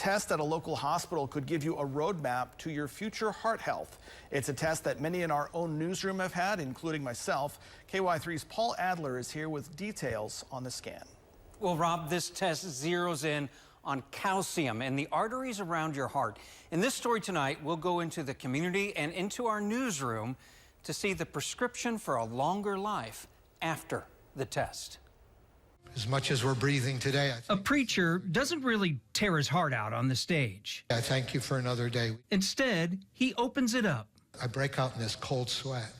Test at a local hospital could give you a roadmap to your future heart health. It's a test that many in our own newsroom have had, including myself. KY3's Paul Adler is here with details on the scan. Well, Rob, this test zeroes in on calcium and the arteries around your heart. In this story tonight, we'll go into the community and into our newsroom to see the prescription for a longer life after the test. As much as we're breathing today, a preacher doesn't really tear his heart out on the stage. I thank you for another day. Instead, he opens it up. I break out in this cold sweat,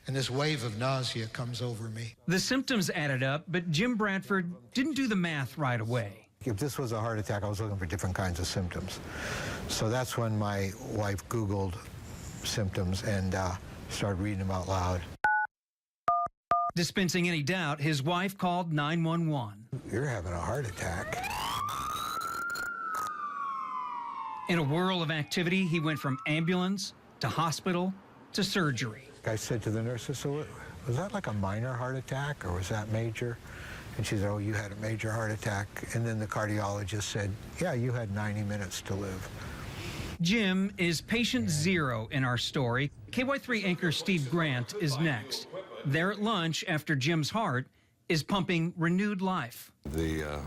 and this wave of nausea comes over me. The symptoms added up, but Jim Bradford didn't do the math right away. If this was a heart attack, I was looking for different kinds of symptoms. So that's when my wife Googled symptoms and started reading them out loud. Dispensing any doubt, his wife called 911. You're having a heart attack. In a whirl of activity, he went from ambulance to hospital to surgery. I said to the nurse, so was that like a minor heart attack or was that major? And she said, oh, you had a major heart attack. And then the cardiologist said, yeah, you had 90 minutes to live. Jim is patient zero in our story. KY3 anchor Steve Grant is next. There at lunch after Jim's heart is pumping renewed life. The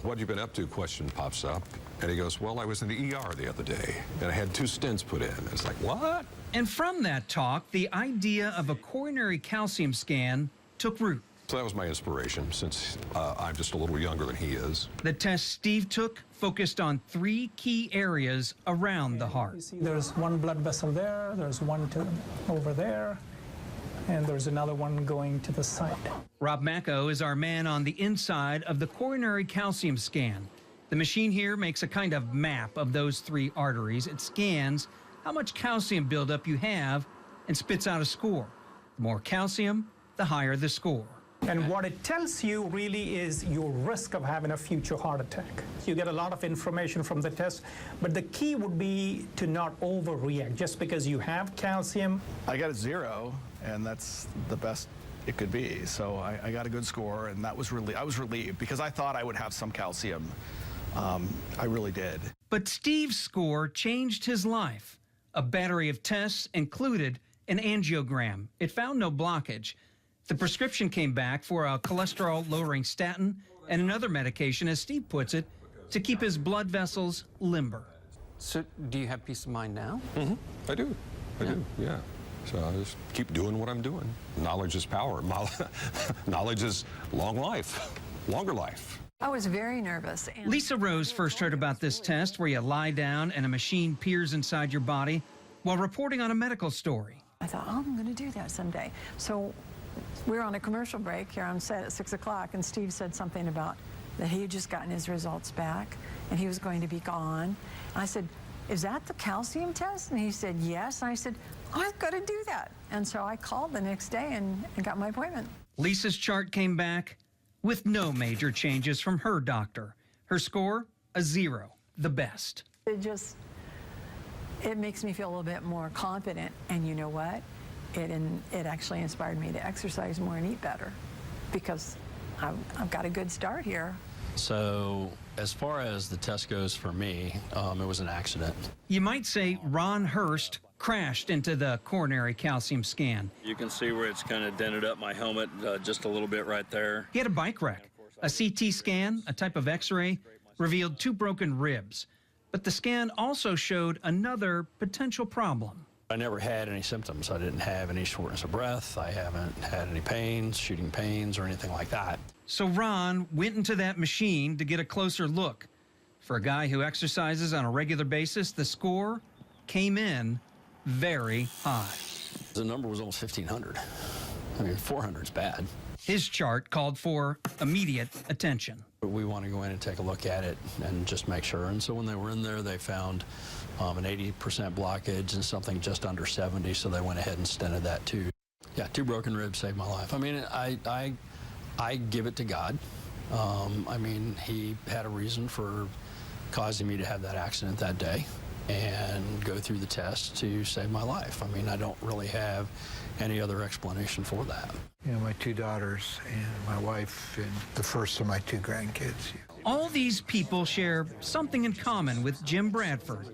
what you been up to question pops up, and he goes, well, I was in the ER the other day, and I had 2 stents put in. It's like, what? And from that talk, the idea of a coronary calcium scan took root. So that was my inspiration, since I'm just a little younger than he is. The test Steve took focused on 3 key areas around the heart. You see there's one blood vessel there, there's one over there, and there's another one going to the side. Rob Macco is our man on the inside of the coronary calcium scan. The machine here makes a kind of map of those 3 arteries. It scans how much calcium buildup you have and spits out a score. The more calcium, the higher the score. And what it tells you really is your risk of having a future heart attack. You get a lot of information from the test, but the key would be to not overreact. Just because you have calcium. I got a 0, and that's the best it could be. So I got a good score, and I was relieved because I thought I would have some calcium. I really did. But Steve's score changed his life. A battery of tests included an angiogram. It found no blockage. The prescription came back for a cholesterol-lowering statin and another medication, as Steve puts it, to keep his blood vessels limber. So do you have peace of mind now? Mm-hmm. I do. I do, yeah. So I just keep doing what I'm doing. Knowledge is power. Knowledge is long life, longer life. I was very nervous. Lisa Rose first heard about this test where you lie down and a machine peers inside your body while reporting on a medical story. I thought, oh, I'm going to do that someday. So we were on a commercial break here on set at 6 o'clock, and Steve said something about that he had just gotten his results back and he was going to be gone. I said, is that the calcium test? And he said, yes. And I said, I've got to do that. And so I called the next day and got my appointment. Lisa's chart came back with no major changes from her doctor. Her score, a 0, the best. It makes me feel a little bit more confident. And you know what? It actually inspired me to exercise more and eat better because I've got a good start here. So as far as the test goes for me, it was an accident. You might say Ron Hurst crashed into the coronary calcium scan. You can see where it's kind of dented up my helmet just a little bit right there. He had a bike wreck. A CT scan, a type of x-ray, revealed 2 broken ribs. But the scan also showed another potential problem. I never had any symptoms. I didn't have any shortness of breath. I haven't had any pains, shooting pains, or anything like that. So Ron went into that machine to get a closer look. For a guy who exercises on a regular basis, the score came in very high. The number was almost 1,500. I mean, 400 is bad. His chart called for immediate attention. We want to go in and take a look at it and just make sure. And so when they were in there, they found an 80% blockage and something just under 70, so they went ahead and stented that too. Yeah, 2 broken ribs saved my life. I mean, I give it to God. I mean, he had a reason for causing me to have that accident that day and go through the test to save my life. I mean, I don't really have any other explanation for that. You know, my 2 daughters and my wife and the first of my 2 grandkids. All these people share something in common with Jim Bradford.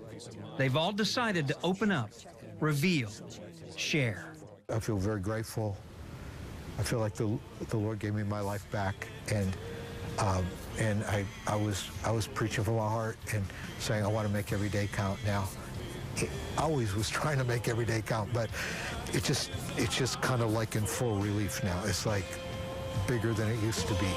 They've all decided to open up, reveal, share. I feel very grateful. I feel like the Lord gave me my life back, and I was preaching from my heart and saying I want to make every day count now. I always was trying to make every day count, but it's just kind of like in full relief now. It's like bigger than it used to be.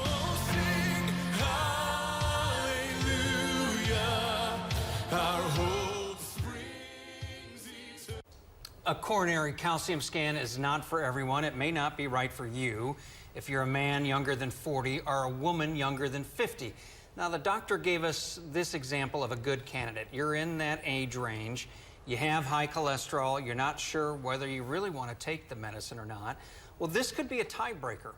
A coronary calcium scan is not for everyone. It may not be right for you if you're a man younger than 40 or a woman younger than 50. Now, the doctor gave us this example of a good candidate. You're in that age range. You have high cholesterol. You're not sure whether you really want to take the medicine or not. Well, this could be a tiebreaker.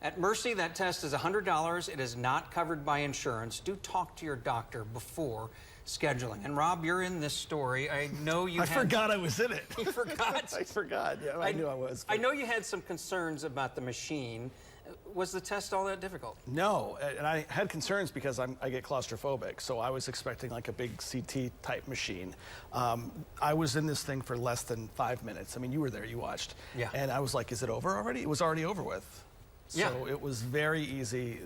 At Mercy, that test is $100. It is not covered by insurance. Do talk to your doctor before scheduling. And Rob, you're in this story. I know you I forgot I was in it. You forgot? I forgot. Yeah, I knew I was. I know you had some concerns about the machine. Was the test all that difficult? No, and I had concerns because I get claustrophobic, so I was expecting like a big CT type machine. I was in this thing for less than 5 minutes. I mean, you were there, you watched. Yeah. And I was like, is it over already? It was already over with. So yeah. It was very easy,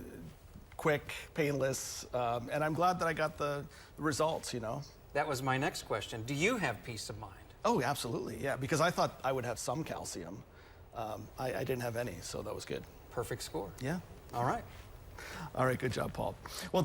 quick, painless, and I'm glad that I got the results, you know. That was my next question. Do you have peace of mind? Oh, absolutely, yeah, because I thought I would have some calcium. I didn't have any, so that was good. Perfect score. Yeah. All right. All right, good job, Paul. Well.